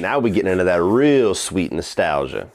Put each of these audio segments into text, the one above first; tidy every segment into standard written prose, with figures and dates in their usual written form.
now we getting into that real sweet nostalgia.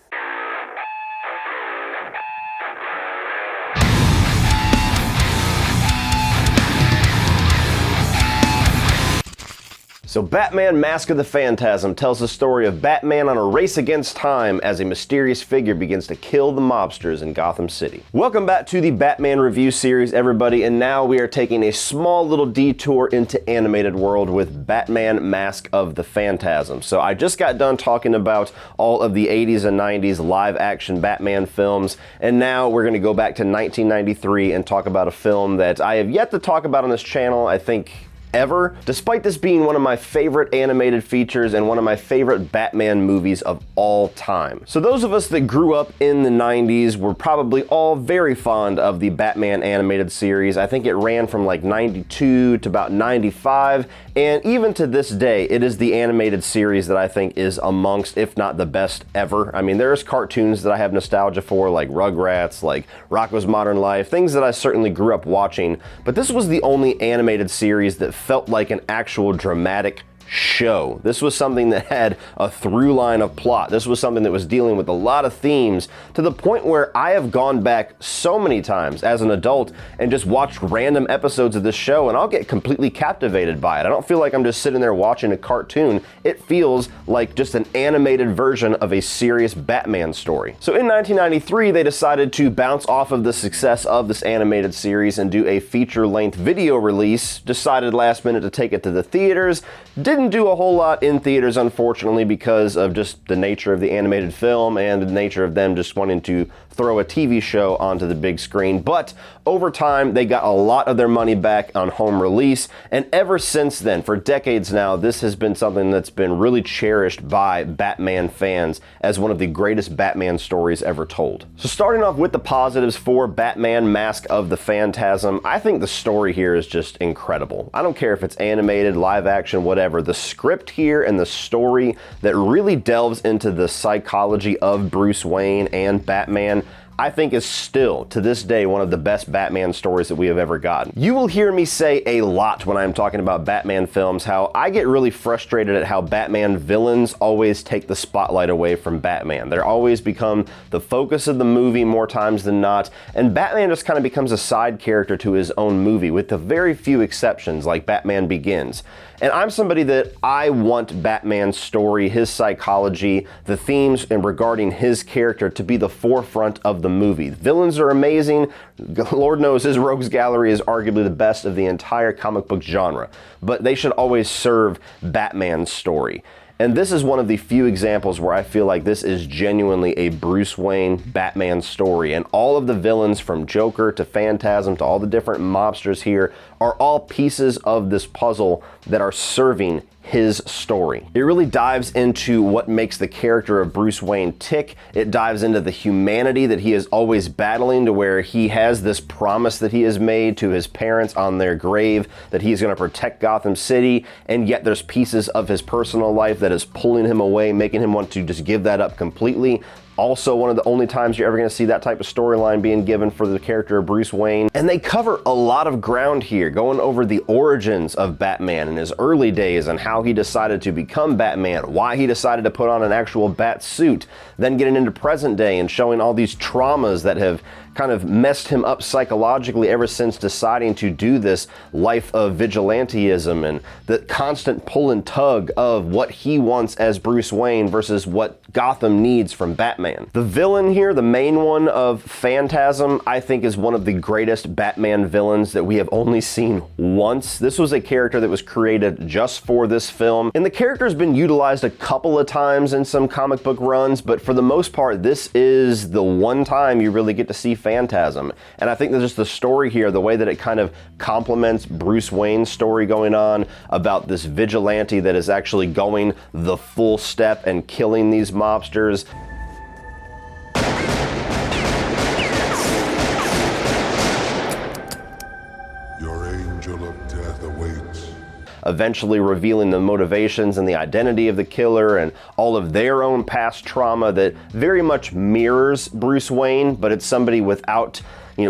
So Batman Mask of the Phantasm tells the story of Batman on a race against time as a mysterious figure begins to kill the mobsters in Gotham City. Welcome back to the Batman review series, everybody, and now we are taking a small little detour into animated world with Batman Mask of the Phantasm. So I just got done talking about all of the 80s and 90s live action Batman films, and now we're going to go back to 1993 and talk about a film that I have yet to talk about on this channel, I think, ever, despite this being one of my favorite animated features and one of my favorite Batman movies of all time. So those of us that grew up in the 90s were probably all very fond of the Batman animated series. I think it ran from like 92 to about 95, and even to this day, it is the animated series that I think is amongst, if not the best ever. I mean, there's cartoons that I have nostalgia for, like Rugrats, like Rocko's Modern Life, things that I certainly grew up watching, but this was the only animated series that felt like an actual dramatic show. This was something that had a through line of plot. This was something that was dealing with a lot of themes, to the point where I have gone back so many times as an adult and just watched random episodes of this show, and I'll get completely captivated by it. I don't feel like I'm just sitting there watching a cartoon. It feels like just an animated version of a serious Batman story. So in 1993, they decided to bounce off of the success of this animated series and do a feature-length video release. Decided last minute to take it to the theaters. Didn't do a whole lot in theaters, unfortunately, because of just the nature of the animated film and the nature of them just wanting to throw a TV show onto the big screen. But over time, they got a lot of their money back on home release, and ever since then, for decades now, this has been something that's been really cherished by Batman fans as one of the greatest Batman stories ever told. So starting off with the positives for Batman Mask of the Phantasm, I think the story here is just incredible. I don't care if it's animated, live action, whatever. The script here and the story that really delves into the psychology of Bruce Wayne and Batman, I think is still, to this day, one of the best Batman stories that we have ever gotten. You will hear me say a lot when I'm talking about Batman films how I get really frustrated at how Batman villains always take the spotlight away from Batman. They're always become the focus of the movie more times than not, and Batman just kind of becomes a side character to his own movie, with the very few exceptions, like Batman Begins. And I'm somebody that I want Batman's story, his psychology, the themes and regarding his character to be the forefront of the movie. Villains are amazing. Lord knows his rogues gallery is arguably the best of the entire comic book genre, but they should always serve Batman's story. And this is one of the few examples where I feel like this is genuinely a Bruce Wayne Batman story, and all of the villains from Joker to Phantasm to all the different mobsters here are all pieces of this puzzle that are serving his story. It really dives into what makes the character of Bruce Wayne tick. It dives into the humanity that he is always battling, to where he has this promise that he has made to his parents on their grave that he's going to protect Gotham City, and yet there's pieces of his personal life that is pulling him away, making him want to just give that up completely. Also, one of the only times you're ever going to see that type of storyline being given for the character of Bruce Wayne. And they cover a lot of ground here, going over the origins of Batman in his early days and how he decided to become Batman, why he decided to put on an actual bat suit, then getting into present day and showing all these traumas that have kind of messed him up psychologically ever since deciding to do this life of vigilanteism, and the constant pull and tug of what he wants as Bruce Wayne versus what Gotham needs from Batman. The villain here, the main one of Phantasm, I think is one of the greatest Batman villains that we have only seen once. This was a character that was created just for this film, and the character's been utilized a couple of times in some comic book runs, but for the most part, this is the one time you really get to see Phantasm. And I think that just the story here, the way that it kind of complements Bruce Wayne's story going on about this vigilante that is actually going the full step and killing these mobsters. Your angel of death awaits. Eventually revealing the motivations and the identity of the killer and all of their own past trauma that very much mirrors Bruce Wayne, but it's somebody without,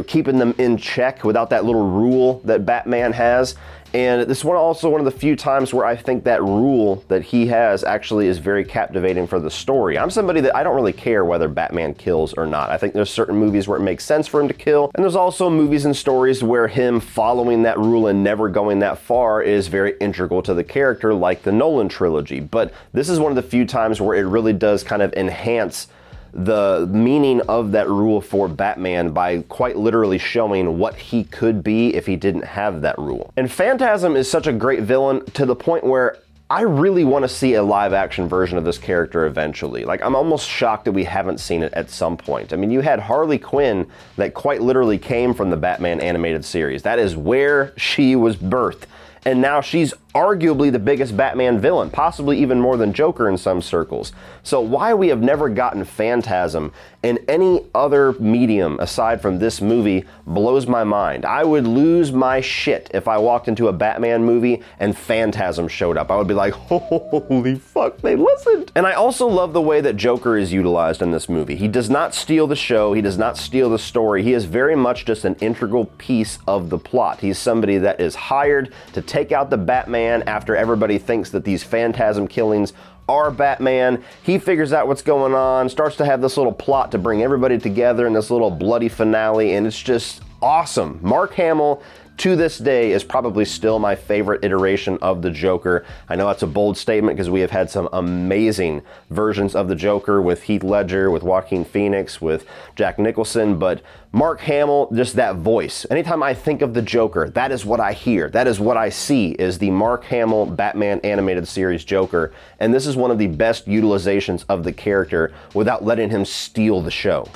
keeping them in check, without that little rule that Batman has. And this is also one of the few times where I think that rule that he has actually is very captivating for the story. I'm somebody that I don't really care whether Batman kills or not. I think there's certain movies where it makes sense for him to kill, and there's also movies and stories where him following that rule and never going that far is very integral to the character, like the Nolan trilogy. But this is one of the few times where it really does kind of enhance the meaning of that rule for Batman by quite literally showing what he could be if he didn't have that rule. And Phantasm is such a great villain to the point where I really want to see a live action version of this character eventually. Like, I'm almost shocked that we haven't seen it at some point. I mean, you had Harley Quinn that quite literally came from the Batman animated series. That is where she was birthed. And now she's arguably the biggest Batman villain, possibly even more than Joker in some circles. So why we have never gotten Phantasm in any other medium aside from this movie blows my mind. I would lose my shit if I walked into a Batman movie and Phantasm showed up. I would be like, holy fuck, they listened. And I also love the way that Joker is utilized in this movie. He does not steal the show, he does not steal the story. He is very much just an integral piece of the plot. He's somebody that is hired to take out the Batman after everybody thinks that these Phantasm killings are Batman. He figures out what's going on, starts to have this little plot to bring everybody together in this little bloody finale, and it's just awesome. Mark Hamill, to this day, is probably still my favorite iteration of the Joker. I know that's a bold statement because we have had some amazing versions of the Joker with Heath Ledger, with Joaquin Phoenix, with Jack Nicholson, but Mark Hamill, just that voice. Anytime I think of the Joker, that is what I hear. That is what I see, is the Mark Hamill Batman animated series Joker. And this is one of the best utilizations of the character without letting him steal the show.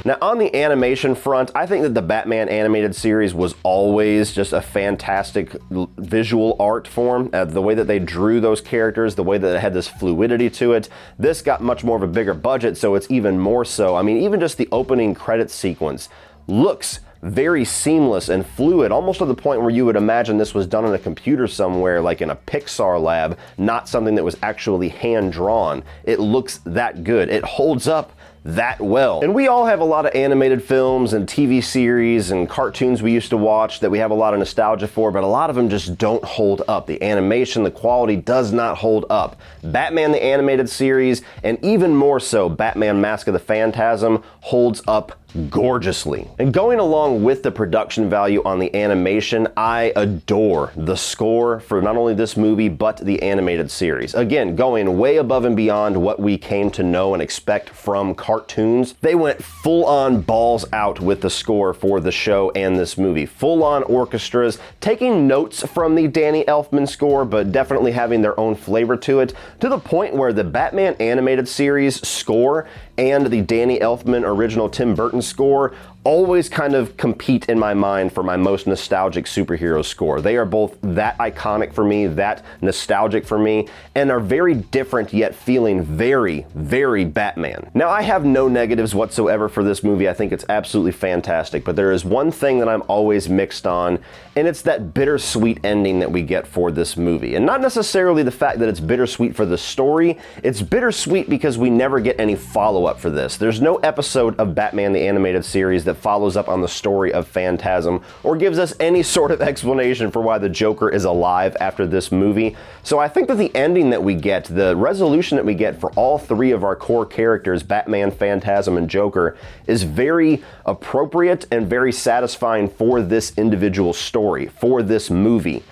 Now, on the animation front, I think that the Batman animated series was always just a fantastic visual art form. The way that they drew those characters, the way that it had this fluidity to it. This got much more of a bigger budget, so it's even more so. I mean, even just the opening credits sequence looks very seamless and fluid, almost to the point where you would imagine this was done on a computer somewhere, like in a Pixar lab, not something that was actually hand-drawn. It looks that good. It holds up that well. And we all have a lot of animated films and TV series and cartoons we used to watch that we have a lot of nostalgia for, but a lot of them just don't hold up. The animation, the quality does not hold up. Batman the Animated Series, and even more so, Batman Mask of the Phantasm, holds up gorgeously. And going along with the production value on the animation, I adore the score for not only this movie, but the animated series. Again, going way above and beyond what we came to know and expect from cartoons. They went full on balls out with the score for the show and this movie. Full on orchestras, taking notes from the Danny Elfman score, but definitely having their own flavor to it, to the point where the Batman animated series score and the Danny Elfman original Tim Burton score always kind of compete in my mind for my most nostalgic superhero score. They are both that iconic for me, that nostalgic for me, and are very different yet feeling very, very Batman. Now, I have no negatives whatsoever for this movie. I think it's absolutely fantastic, but there is one thing that I'm always mixed on, and it's that bittersweet ending that we get for this movie. And not necessarily the fact that it's bittersweet for the story, it's bittersweet because we never get any follow-up for this. There's no episode of Batman the Animated Series that follows up on the story of Phantasm or gives us any sort of explanation for why the Joker is alive after this movie. So I think that the ending that we get, the resolution that we get for all three of our core characters, Batman, Phantasm, and Joker, is very appropriate and very satisfying for this individual story, for this movie.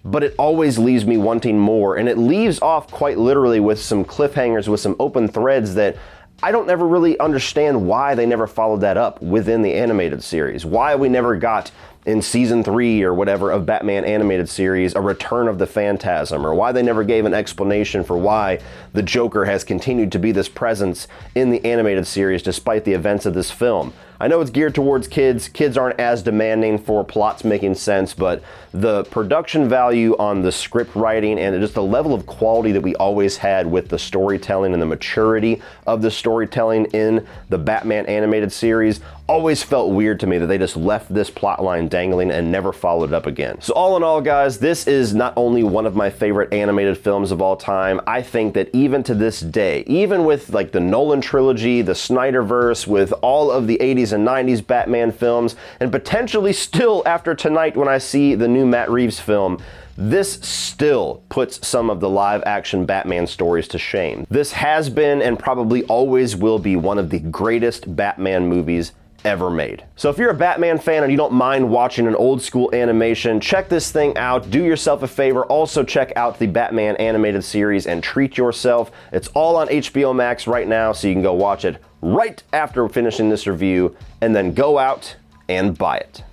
But it always leaves me wanting more, and it leaves off quite literally with some cliffhangers, with some open threads that I don't ever really understand why they never followed that up within the animated series. Why we never got in season 3 or whatever of Batman animated series a return of the Phantasm, or why they never gave an explanation for why the Joker has continued to be this presence in the animated series despite the events of this film. I know it's geared towards kids. Kids aren't as demanding for plots making sense, but the production value on the script writing and just the level of quality that we always had with the storytelling and the maturity of the storytelling in the Batman animated series always felt weird to me that they just left this plot line dangling and never followed it up again. So all in all, guys, this is not only one of my favorite animated films of all time, I think that even to this day, even with like the Nolan trilogy, the Snyderverse, with all of the 80s and 90s Batman films, and potentially still after tonight when I see the new Matt Reeves film, this still puts some of the live action Batman stories to shame. This has been and probably always will be one of the greatest Batman movies ever made. So if you're a Batman fan and you don't mind watching an old school animation, check this thing out. Do yourself a favor. Also check out the Batman animated series and treat yourself. It's all on HBO Max right now, so you can go watch it right after finishing this review and then go out and buy it.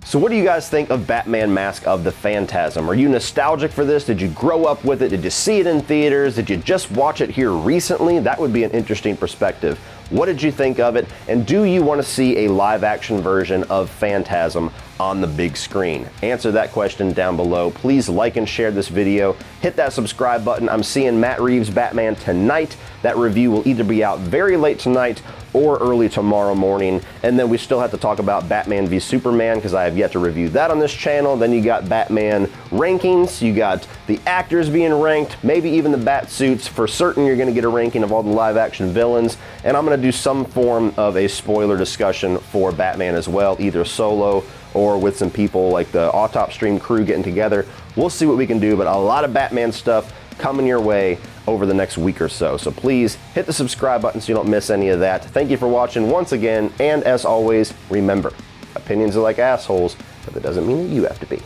So what do you guys think of Batman Mask of the Phantasm? Are you nostalgic for this? Did you grow up with it? Did you see it in theaters? Did you just watch it here recently? That would be an interesting perspective. What did you think of it? And do you want to see a live action version of Phantasm on the big screen? Answer that question down below. Please like and share this video. Hit that subscribe button. I'm seeing Matt Reeves' Batman tonight. That review will either be out very late tonight or early tomorrow morning. And then we still have to talk about Batman v Superman because I have yet to review that on this channel. Then you got Batman rankings. You got the actors being ranked, maybe even the bat suits. For certain, you're going to get a ranking of all the live action villains. And I'm going to do some form of a spoiler discussion for Batman as well, either solo or with some people like the Autop Stream crew getting together. We'll see what we can do, but a lot of Batman stuff coming your way over the next week or so. So please hit the subscribe button so you don't miss any of that. Thank you for watching once again, and as always, remember, opinions are like assholes, but that doesn't mean that you have to be.